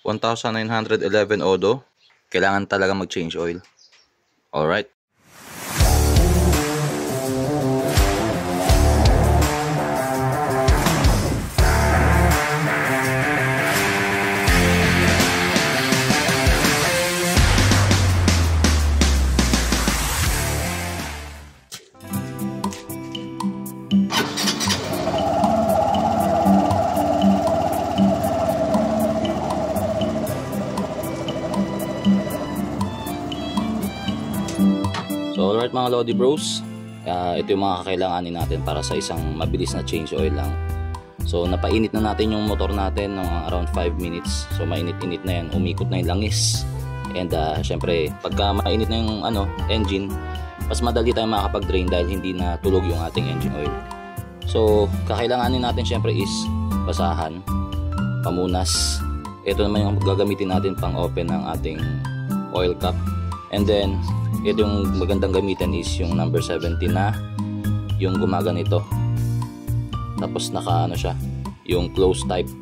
1911 odo, kailangan talaga mag-change oil. Alright. So alright mga Lodi Bros, ito yung mga kakailanganin natin para sa isang mabilis na change oil lang. So napainit na natin yung motor natin ng around 5 minutes. So mainit-init na yan, umikot na yung langis. And syempre pagka mainit na yung engine, mas madali tayong makakapag-drain dahil hindi na tulog yung ating engine oil. So kakailanganin natin syempre is basahan, pamunas. Ito naman yung gagamitin natin pang open ng ating oil cap. And then ito yung magandang gamitin is yung number 70 na yung gumaganito. Tapos naka siya, yung close type,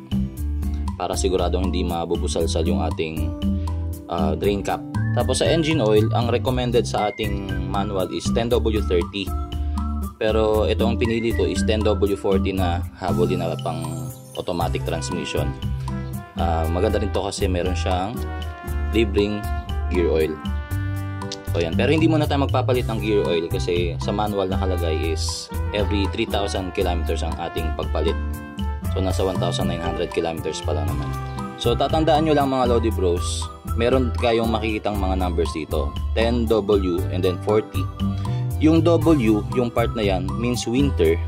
para siguradong hindi mabubusalsal yung ating drain cap. Tapos sa engine oil, ang recommended sa ating manual is 10W30. Pero itong pinili ko is 10W40 na habulin na pang automatic transmission. Maganda rin to kasi meron siyang libreng gear oil. So yan. Pero hindi muna tayo magpapalit ng gear oil kasi sa manual nakalagay is every 3,000 kilometers ang ating pagpalit. So nasa 1,900 kilometers pa lang naman. So tatandaan nyo lang mga Lodi Bros, meron kayong makikitang mga numbers dito, 10W and then 40. Yung W, yung part na yan, means winter.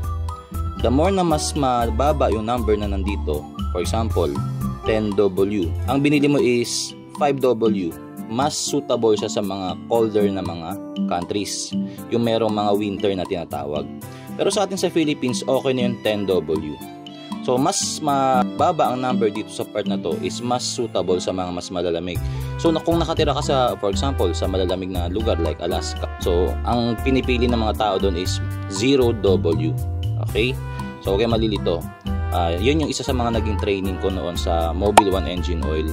The more na mas mababa yung number na nandito, for example 10W, ang binili mo is 5W, mas suitable siya sa mga colder na mga countries, yung merong mga winter na tinatawag. Pero sa atin sa Philippines, okay na yung 10W. So mas mababa ang number dito sa part na to is mas suitable sa mga mas malalamig. So kung nakatira ka sa, for example, sa malalamig na lugar like Alaska, so ang pinipili ng mga tao doon is 0W. Okay? So okay, malilito. Yun yung isa sa mga naging training ko noon sa Mobil 1 engine oil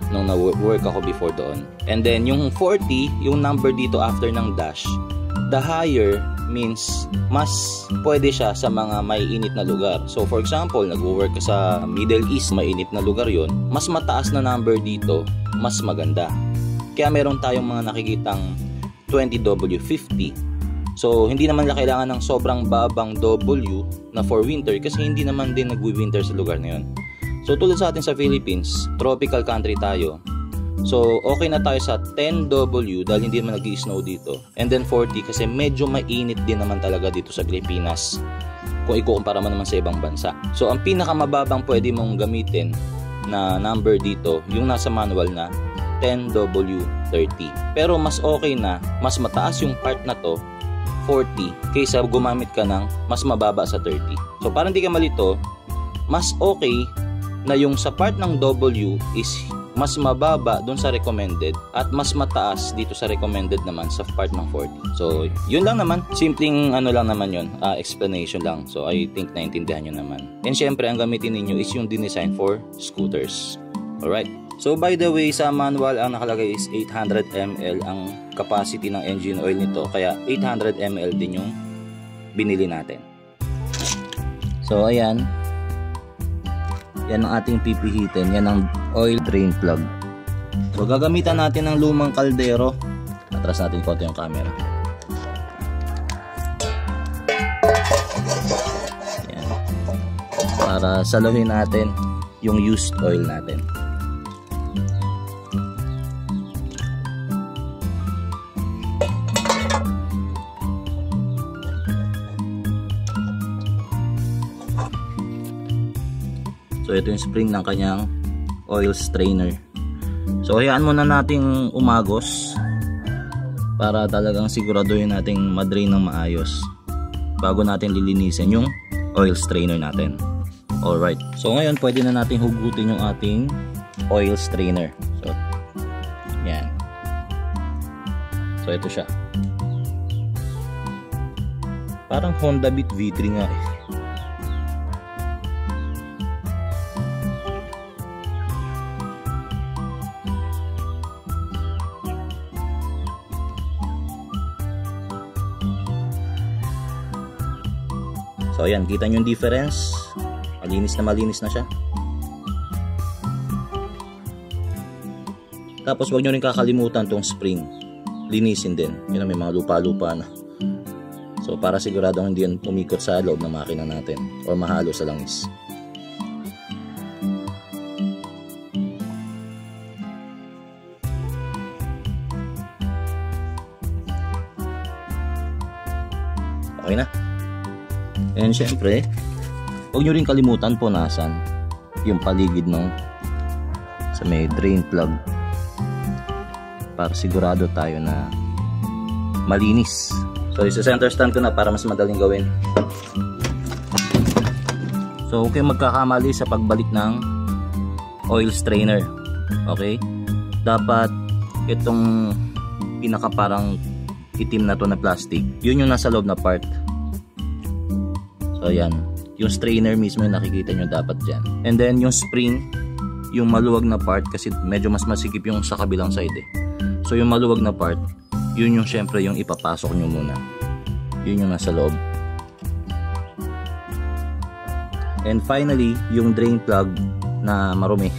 nung na-work ako before doon. And then yung 40, yung number dito after ng dash, the higher means mas pwede siya sa mga may init na lugar. So for example, nag-work ka sa Middle East, may init na lugar yon, mas mataas na number dito, mas maganda. Kaya meron tayong mga nakikitang 20W50. So hindi naman kailangan ng sobrang babang W na for winter kasi hindi naman din nagwi-winter sa lugar na yon. So tulad sa atin sa Philippines, tropical country tayo. So okay na tayo sa 10W dahil hindi naman nag-i-snow dito. And then 40 kasi medyo mainit din naman talaga dito sa Pilipinas kung ikukumpara mo naman sa ibang bansa. So ang pinakamababang pwede mong gamitin na number dito, yung nasa manual na 10W30. Pero mas okay na, mas mataas yung part na to, 40, kaysa gumamit ka ng mas mababa sa 30. So para hindi ka malito, mas okay na yung sa part ng W is mas mababa doon sa recommended at mas mataas dito sa recommended naman sa part ng 40. So yun lang naman, simpleng lang naman yun, explanation lang. So I think naintindihan nyo naman. And syempre ang gamitin ninyo is yung dinesign for scooters. Alright, so by the way, sa manual ang nakalagay is 800 ml ang capacity ng engine oil nito, kaya 800 ml din yung binili natin. So ayan, yan ang ating pipihitin, yan ang oil drain plug. So gagamitan natin ng lumang kaldero. Atras natin konti yung camera. Yan. Para saluhin natin yung used oil natin. So ito yung spring ng kanyang oil strainer. So hayaan muna nating umagos para talagang siguraduhin nating madrain ng maayos bago natin lilinisin yung oil strainer natin. Alright, so ngayon pwede na natin hugutin yung ating oil strainer. So yan. So ito siya. Parang Honda Beat V3 nga eh. So ayan, kita nyo yung difference. Malinis na siya. Tapos wag nyo rin kakalimutan tong spring. Linisin din. Yun, may mga lupa-lupa na. So para siguradong hindi yan umikot sa loob ng makina natin or mahalo sa langis. Okay na. And syempre, huwag nyo rin kalimutan punasan yung paligid ng sa may drain plug para sigurado tayo na malinis. So isa-center stand ko na para mas madaling gawin. So okay, magkakamali sa pagbalik ng oil strainer. Okay? Dapat itong pinaka parang itim na to na plastic, yun yung nasa loob na part. So ayan, yung strainer mismo yung nakikita nyo dapat dyan. And then yung spring, yung maluwag na part, kasi medyo mas masikip yung sa kabilang side eh. So yung maluwag na part, yun yung syempre yung ipapasok nyo muna. Yun yung nasa loob. And finally, yung drain plug na marumi,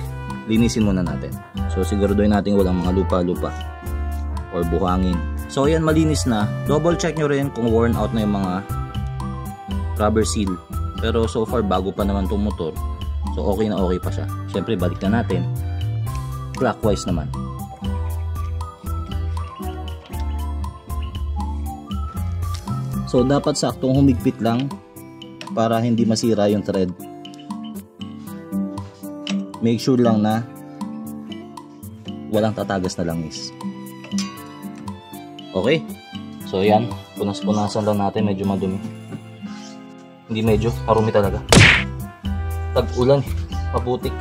linisin muna natin. So siguraduhin natin walang mga lupa-lupa or buhangin. So ayan, malinis na. Double check nyo rin kung worn out na yung mga rubber seal. Pero so far bago pa naman itong motor, so okay na okay pa siya. Syempre balik na natin clockwise naman. So dapat saktong humigpit lang para hindi masira yung thread. Make sure lang na walang tatagas na langis. Okay, so yan, punas-punasan lang natin, medyo madumi. Hindi medyo, marumi talaga. Tag-ulan, maputik.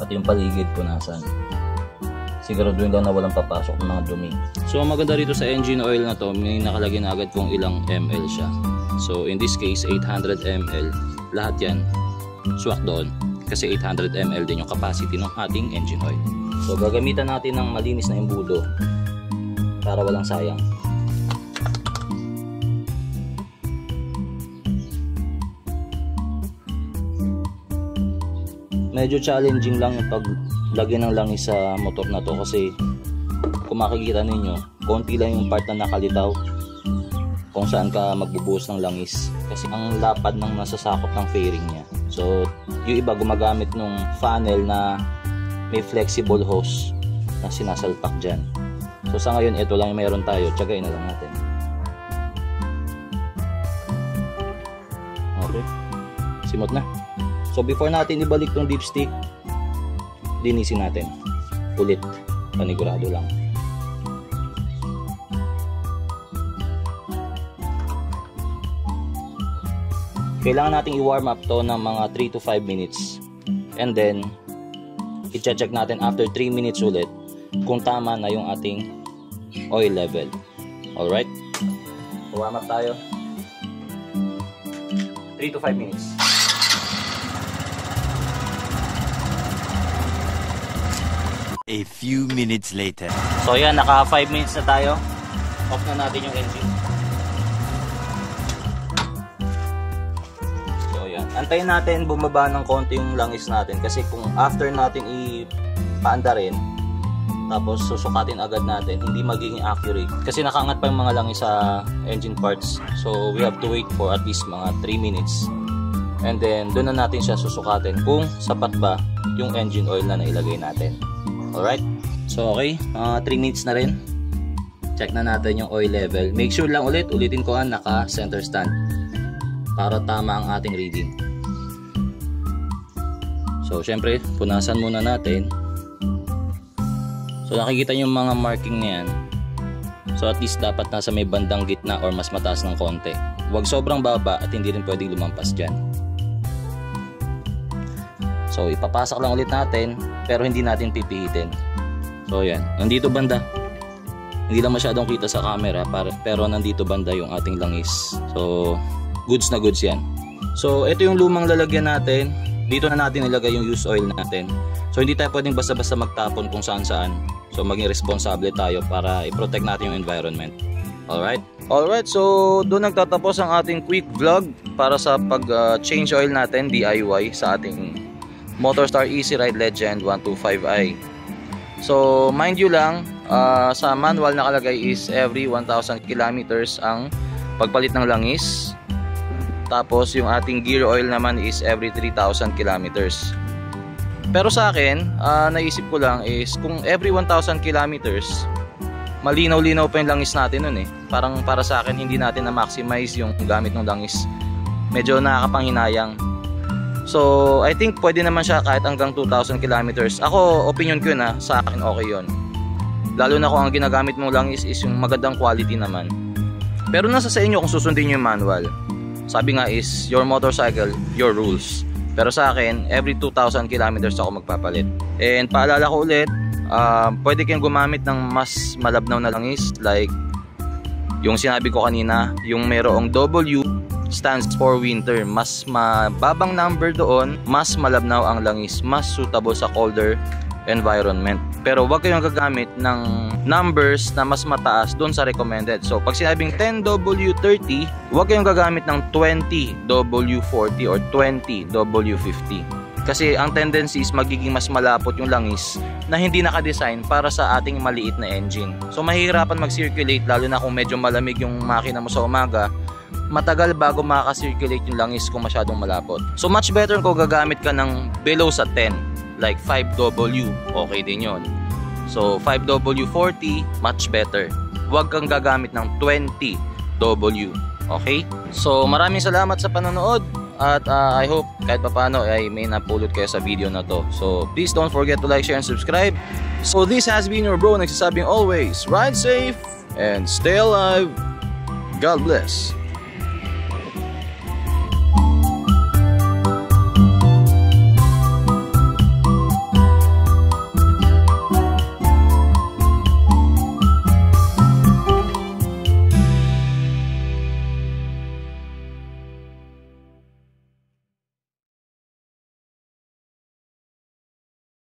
Pati yung paligid punasan. Siguraduhin lang na walang papasok ng mga dumi. So maganda rito sa engine oil na to, may nakalagay na agad kung ilang ml siya. So in this case 800 ml. Lahat yan swak doon kasi 800 ml din yung capacity ng ating engine oil. So gagamitan natin ng malinis na embudo para walang sayang. Medyo challenging lang yung paglagay ng langis sa motor na to kasi kung makikita ninyo, konti lang yung part na nakalitaw kung saan ka magbubuhos ng langis kasi ang lapad ng nasasakop ng fairing niya. So yung iba gumagamit ng funnel na may flexible hose na sinasalpak dyan. So sa ngayon ito lang yung mayroon tayo, tiyagain na lang natin. Okay, simot na. So before natin ibalik tong dipstick, linisin natin ulit, panigurado lang. Kailangan nating i-warm up to ng mga 3 to 5 minutes. And then i-check natin after 3 minutes ulit kung tama na yung ating oil level. Alright? So warm up tayo. 3 to 5 minutes. A few minutes later. So yan, naka 5 minutes na tayo. Off na natin yung engine. So yan, antayin natin bumaba ng konti yung langis natin kasi kung after natin ipaanda rin tapos susukatin agad natin, hindi magiging accurate kasi nakaangat pa yung mga langis sa engine parts. So we have to wait for at least mga 3 minutes and then doon na natin siya susukatin kung sapat ba yung engine oil na nailagay natin. Alright, so okay, 3 minutes na rin. Check na natin yung oil level. Make sure lang ulitin ko naka center stand para tama ang ating reading. So syempre, punasan muna natin. So nakikita nyo yung mga marking na yan. So at least dapat nasa may bandang gitna or mas mataas ng konti. Huwag sobrang baba at hindi rin pwedeng lumampas dyan. So ipapasak lang ulit natin pero hindi natin pipihitin. So yan, nandito banda. Hindi lang masyadong kita sa camera pero nandito banda yung ating langis. So goods na goods yan. So ito yung lumang lalagyan natin. Dito na natin ilagay yung used oil natin. So hindi tayo pwedeng basta-basta magtapon kung saan-saan. So maging responsable tayo para i-protect natin yung environment. Alright, so doon nagtatapos ang ating quick vlog para sa pag-change oil natin DIY sa ating Motorstar Easy Ride Legend 125i. So mind you lang, sa manual nakalagay is every 1,000 kilometers ang pagpalit ng langis. Tapos yung ating gear oil naman is every 3,000 kilometers. Pero sa akin, naisip ko lang is kung every 1,000 kilometers, malinaw-linaw pa yung langis natin nun eh. Parang para sa akin hindi natin na-maximize yung gamit ng langis. Medyo nakakapanghinayang. So I think pwede naman siya kahit hanggang 2,000 kilometers. Ako, opinion ko yun sa akin okay yun. Lalo na kung ang ginagamit mong langis is yung magandang quality naman. Pero nasa sa inyo kung susundin nyo yung manual. Sabi nga is your motorcycle, your rules. Pero sa akin, every 2,000 kilometers ako magpapalit. And paalala ko ulit, pwede kayong gumamit ng mas malabnaw na langis like yung sinabi ko kanina, yung merong W stands for winter. Mas mababang number doon, mas malabnaw ang langis, mas suitable sa colder environment. Pero wag kayong gagamit ng numbers na mas mataas doon sa recommended. So pag sinabing 10W30, wag kayong gagamit ng 20W40 or 20W50. Kasi ang tendency is magiging mas malapot yung langis na hindi nakadesign para sa ating maliit na engine. So mahihirapan mag-circulate lalo na kung medyo malamig yung makina mo sa umaga. Matagal bago makaka-circulate yung langis kung masyadong malapot. So much better kung gagamit ka ng below sa 10, like 5W, okay din yun. So 5W40, much better. Huwag kang gagamit ng 20W, okay? So maraming salamat sa panonood. At I hope kahit papaano ay may napulot kayo sa video na to. So please don't forget to like, share, and subscribe. So this has been your bro nagsasabing always ride safe and stay alive. God bless.